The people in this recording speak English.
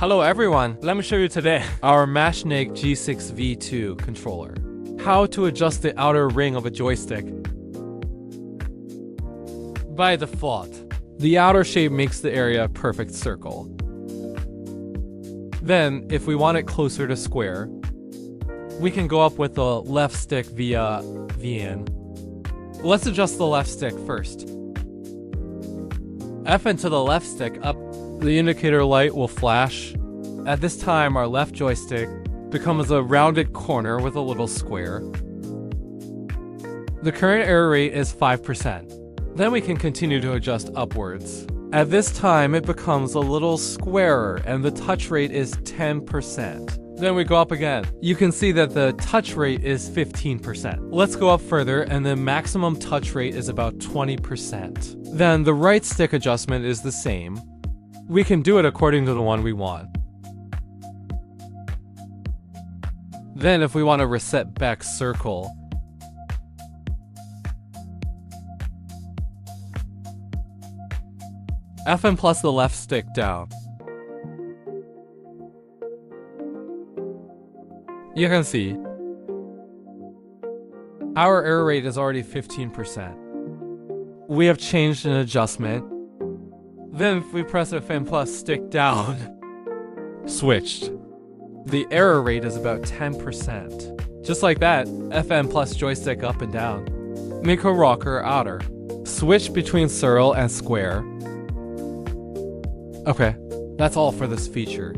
Hello everyone, let me show you today our Machenike G6V2 controller. How to adjust the outer ring of a joystick. By default, the outer shape makes the area a perfect circle. Then, if we want it closer to square, we can go up with the left stick via VN. Let's adjust the left stick first. F to the left stick up, the indicator light will flash. At this time, our left joystick becomes a rounded corner with a little square. The current error rate is 5%. Then we can continue to adjust upwards. At this time, it becomes a little squarer and the touch rate is 10%. Then we go up again. You can see that the touch rate is 15%. Let's go up further and the maximum touch rate is about 20%. Then the right stick adjustment is the same. We can do it according to the one we want. Then if we want to reset back circle, FN plus the left stick down. You can see our error rate is already 15%. We have changed an adjustment. Then if we press FN plus stick down, switched. The error rate is about 10%. Just like that, FN plus joystick up and down. Make a rocker outer. Switch between circle and square. Okay, that's all for this feature.